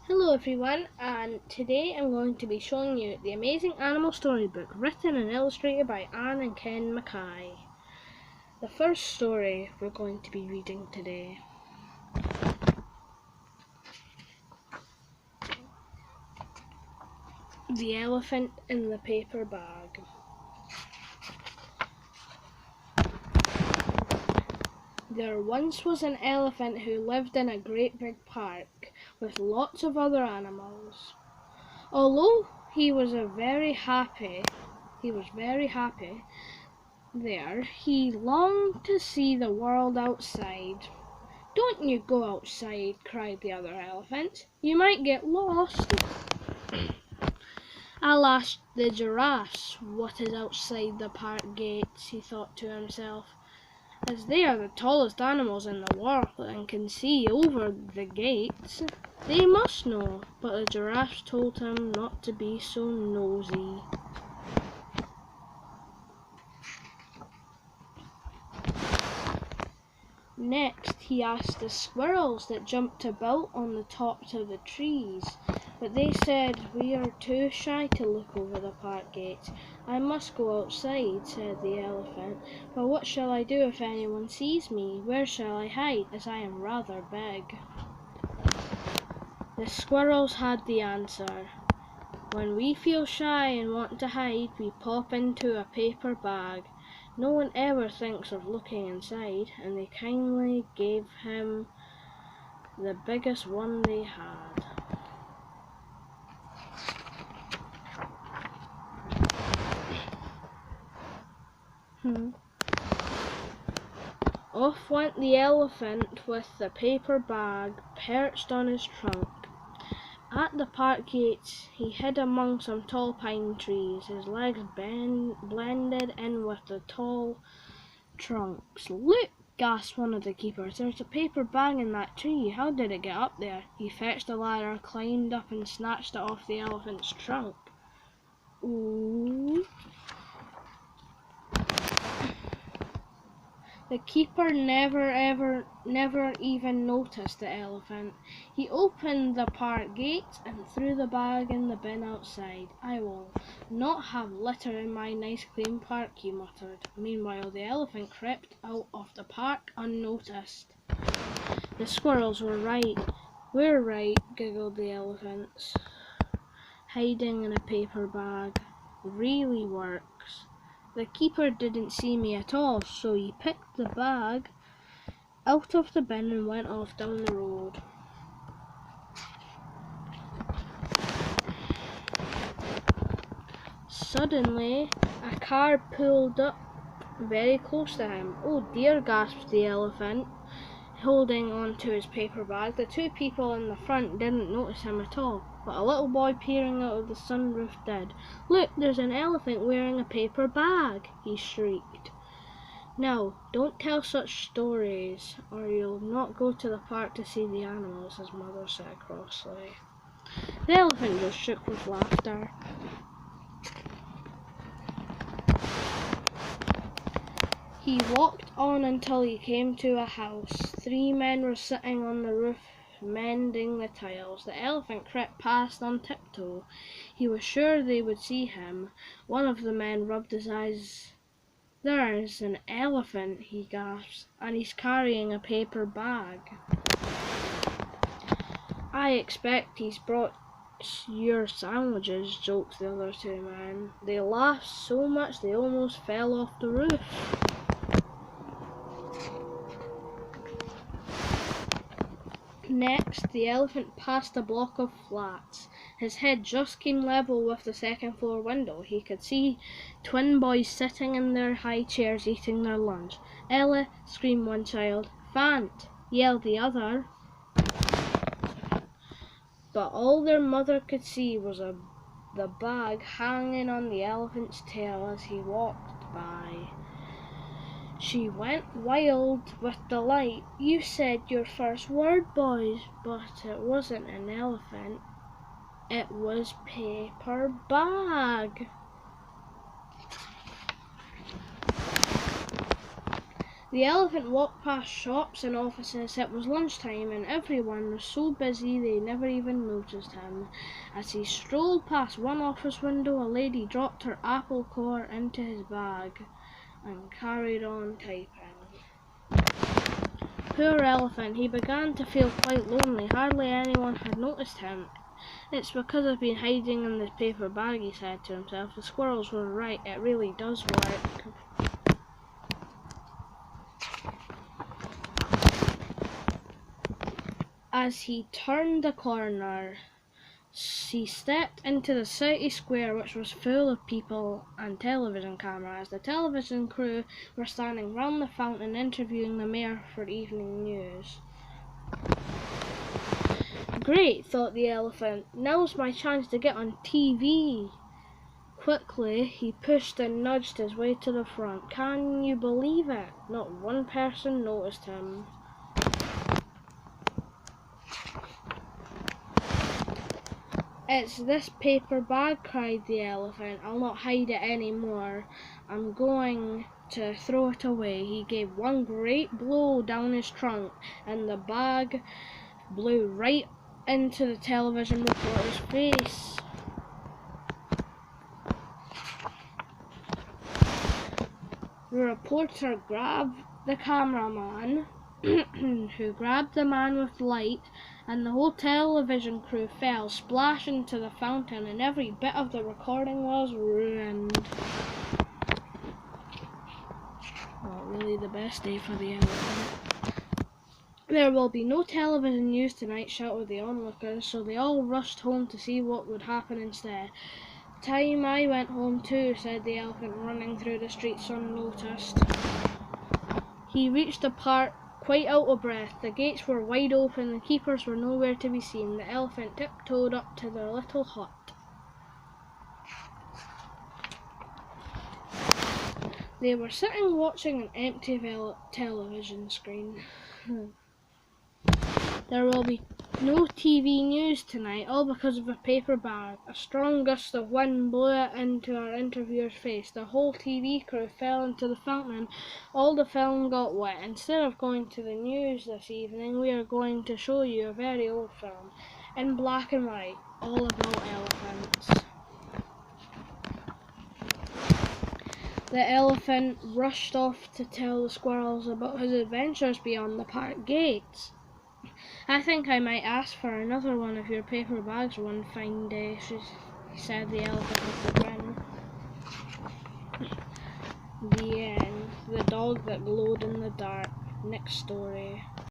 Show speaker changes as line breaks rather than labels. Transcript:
Hello everyone, and today I'm going to be showing you the amazing animal storybook written and illustrated by Anne and Ken McKie. The first story we're going to be reading today. The Elephant in the Paper Bag. There once was an elephant who lived in a great big park with lots of other animals. Although he was very happy there, he longed to see the world outside. "Don't you go outside," cried the other elephant. "You might get lost." "I'll ask the giraffes what is outside the park gates," he thought to himself, "as they are the tallest animals in the world and can see over the gates. They must know." But the giraffes told him not to be so nosy. Next, he asked the squirrels that jumped about on the tops of the trees, but they said, "We are too shy to look over the park gates." "I must go outside," said the elephant, "but what shall I do if anyone sees me? Where shall I hide, as I am rather big?" The squirrels had the answer. "When we feel shy and want to hide, we pop into a paper bag. No one ever thinks of looking inside," and they kindly gave him the biggest one they had. Off went the elephant with the paper bag perched on his trunk. At the park gates he hid among some tall pine trees, his legs blended in with the tall trunks. "Look!" gasped one of the keepers. "There's a paper bag in that tree. How did it get up there?" He fetched a ladder, climbed up and snatched it off the elephant's trunk. Ooh! The keeper never even noticed the elephant. He opened the park gate and threw the bag in the bin outside. "I will not have litter in my nice clean park," he muttered. Meanwhile, the elephant crept out of the park unnoticed. The squirrels were right. "We're right," giggled the elephants. "Hiding in a paper bag really works. The keeper didn't see me at all, so he picked the bag out of the bin and went off down the road." Suddenly, a car pulled up very close to him. "Oh dear," gasped the elephant, holding on to his paper bag. The two people in the front didn't notice him at all, but a little boy peering out of the sunroof did. "Look, there's an elephant wearing a paper bag," he shrieked. "Now, don't tell such stories, or you'll not go to the park to see the animals," his mother said crossly. The elephant just shook with laughter. He walked on until he came to a house. Three men were sitting on the roof mending the tiles. The elephant crept past on tiptoe. He was sure they would see him. One of the men rubbed his eyes. "There's an elephant," he gasped, "and he's carrying a paper bag." "I expect he's brought your sandwiches," joked the other two men. They laughed so much they almost fell off the roof. Next, the elephant passed a block of flats. His head just came level with the second floor window. He could see twin boys sitting in their high chairs eating their lunch. "Ella!" screamed one child. "Fant!" yelled the other. But all their mother could see was the bag hanging on the elephant's tail as he walked by. She went wild with delight. "You said your first word, boys." But it wasn't an elephant. It was paper bag. The elephant walked past shops and offices. It was lunchtime and everyone was so busy they never even noticed him. As he strolled past one office window, a lady dropped her apple core into his bag and carried on typing. Poor elephant, he began to feel quite lonely. Hardly anyone had noticed him. It's because I've been hiding in this paper bag, he said to himself. The squirrels were right, it really does work. As he turned the corner, he stepped into the city square, which was full of people and television cameras. The television crew were standing round the fountain interviewing the mayor for evening news. Great, thought the elephant. Now's my chance to get on TV. Quickly, he pushed and nudged his way to the front. Can you believe it? Not one person noticed him. It's this paper bag, cried the elephant. I'll not hide it any more. I'm going to throw it away. He gave one great blow down his trunk, and the bag blew right into the television reporter's face. The reporter grabbed the cameraman, who grabbed the man with light, and the whole television crew fell splash into the fountain, and every bit of the recording was ruined. Not really the best day for the elephant. There will be no television news tonight, shouted the onlookers, so they all rushed home to see what would happen instead. Time I went home too, said the elephant, running through the streets unnoticed. He reached the park quite out of breath. The gates were wide open, the keepers were nowhere to be seen. The elephant tiptoed up to their little hut. They were sitting watching an empty television screen. There will be no TV news tonight, all because of a paper bag. A strong gust of wind blew it into our interviewer's face. The whole TV crew fell into the fountain. All the film got wet. Instead of going to the news this evening, we are going to show you a very old film, in black and white, all about elephants. The elephant rushed off to tell the squirrels about his adventures beyond the park gates. I think I might ask for another one of your paper bags one fine day, said the elephant with a grin. The end. The dog that glowed in the dark. Next story.